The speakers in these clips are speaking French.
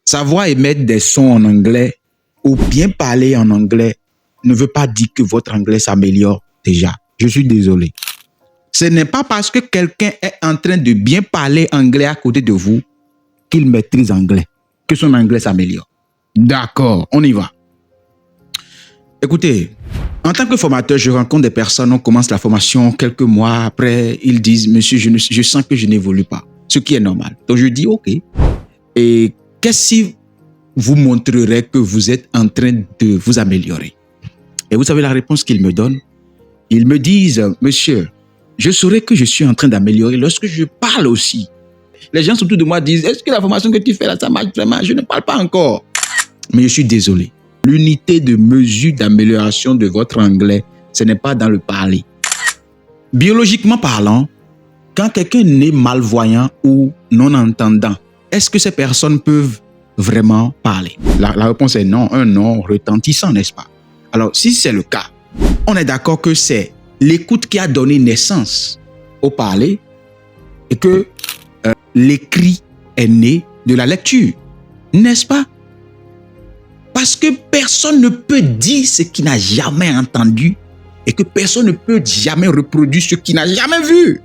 Savoir émettre des sons en anglais ou bien parler en anglais ne veut pas dire que votre anglais s'améliore déjà. Je suis désolé. Ce n'est pas parce que quelqu'un est en train de bien parler anglais à côté de vous qu'il maîtrise anglais que son anglais s'améliore. D'accord, on y va. Écoutez, en tant que formateur, je rencontre des personnes, on commence la formation, quelques mois après, ils disent, monsieur, je sens que je n'évolue pas, ce qui est normal. Donc je dis, ok. Et qu'est-ce si vous montrerez que vous êtes en train de vous améliorer? Et vous savez la réponse qu'ils me donnent? Ils me disent, monsieur, je saurais que je suis en train d'améliorer lorsque je parle aussi. Les gens autour de moi disent, est-ce que la formation que tu fais là, ça marche vraiment? Je ne parle pas encore. Mais je suis désolé. L'unité de mesure d'amélioration de votre anglais, ce n'est pas dans le parler. Biologiquement parlant, quand quelqu'un est malvoyant ou non-entendant, est-ce que ces personnes peuvent vraiment parler? La réponse est non, un non retentissant, n'est-ce pas? Alors, si c'est le cas, on est d'accord que c'est l'écoute qui a donné naissance au parler et que l'écrit est né de la lecture, n'est-ce pas? Parce que personne ne peut dire ce qu'il n'a jamais entendu et que personne ne peut jamais reproduire ce qu'il n'a jamais vu.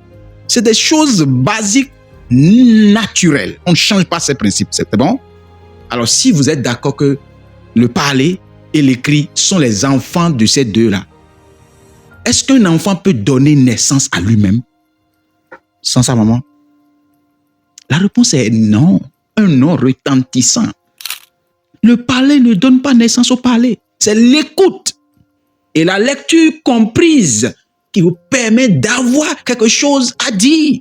C'est des choses basiques, naturelles. On ne change pas ces principes, c'est bon? Alors, si vous êtes d'accord que le parler et l'écrit sont les enfants de ces deux-là, est-ce qu'un enfant peut donner naissance à lui-même sans sa maman? La réponse est non, un non retentissant. Le parler ne donne pas naissance au parler, c'est l'écoute et la lecture comprise qui vous permet d'avoir quelque chose à dire.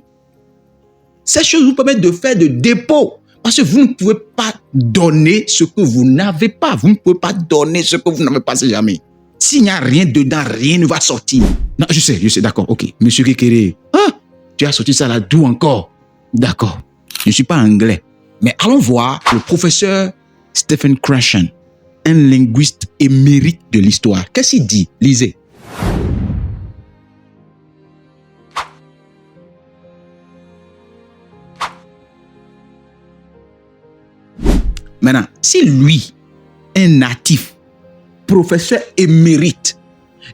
Ces choses vous permettent de faire de dépôt parce que vous ne pouvez pas donner ce que vous n'avez pas. Vous ne pouvez pas donner ce que vous n'avez pas, c'est jamais. S'il n'y a rien dedans, rien ne va sortir. Non, je sais, d'accord, ok. Monsieur Kekere, tu as sorti ça là, d'où encore? D'accord, je ne suis pas anglais. Mais allons voir le professeur Stephen Krashen, un linguiste émérite de l'histoire. Qu'est-ce qu'il dit? Lisez. Maintenant, si lui, un natif, professeur émérite,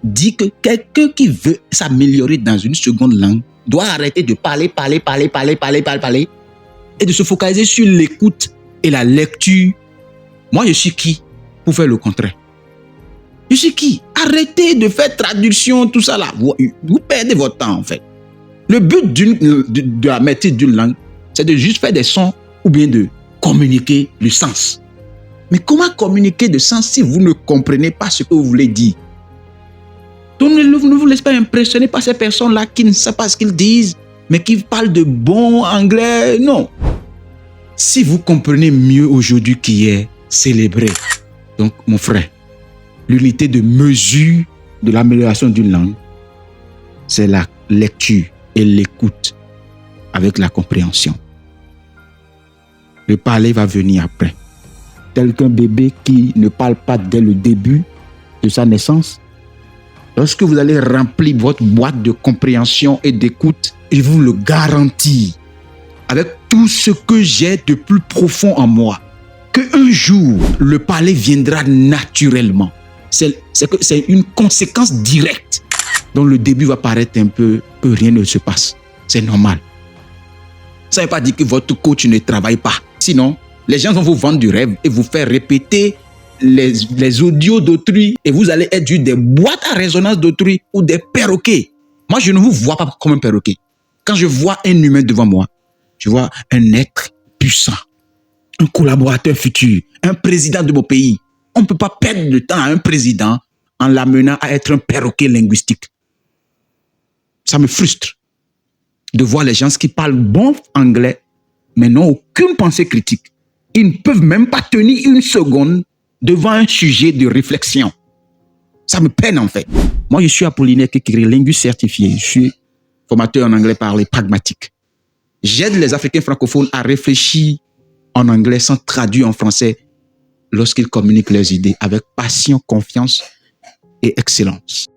dit que quelqu'un qui veut s'améliorer dans une seconde langue doit arrêter de parler et de se focaliser sur l'écoute et la lecture, moi je suis qui pour faire le contraire? Je suis qui? Arrêtez de faire traduction, tout ça là. Vous perdez votre temps en fait. Le but de la maîtrise d'une langue, c'est de juste faire des sons ou bien de communiquer le sens. Mais comment communiquer le sens si vous ne comprenez pas ce que vous voulez dire? Donc ne vous laissez pas impressionner par ces personnes-là qui ne savent pas ce qu'ils disent, mais qui parlent de bon anglais. Non. Si vous comprenez mieux aujourd'hui qu'hier, célébrez. Donc, mon frère, l'unité de mesure de l'amélioration d'une langue, c'est la lecture et l'écoute avec la compréhension. Le parler va venir après. Tel qu'un bébé qui ne parle pas dès le début de sa naissance, lorsque vous allez remplir votre boîte de compréhension et d'écoute, je vous le garantis, avec tout ce que j'ai de plus profond en moi, qu'un jour, le parler viendra naturellement. C'est une conséquence directe. Donc le début va paraître un peu que rien ne se passe. C'est normal. Ça ne veut pas dire que votre coach ne travaille pas. Sinon, les gens vont vous vendre du rêve et vous faire répéter les audios d'autrui et vous allez être des boîtes à résonance d'autrui ou des perroquets. Moi, je ne vous vois pas comme un perroquet. Quand je vois un humain devant moi, je vois un être puissant, un collaborateur futur, un président de mon pays. On ne peut pas perdre de temps à un président en l'amenant à être un perroquet linguistique. Ça me frustre de voir les gens qui parlent bon anglais, mais n'ont aucune pensée critique. Ils ne peuvent même pas tenir une seconde devant un sujet de réflexion. Ça me peine en fait. Moi, je suis Apollinaire Kekere, linguiste certifié. Je suis formateur en anglais parlé pragmatique. J'aide les Africains francophones à réfléchir en anglais sans traduire en français lorsqu'ils communiquent leurs idées avec passion, confiance et excellence.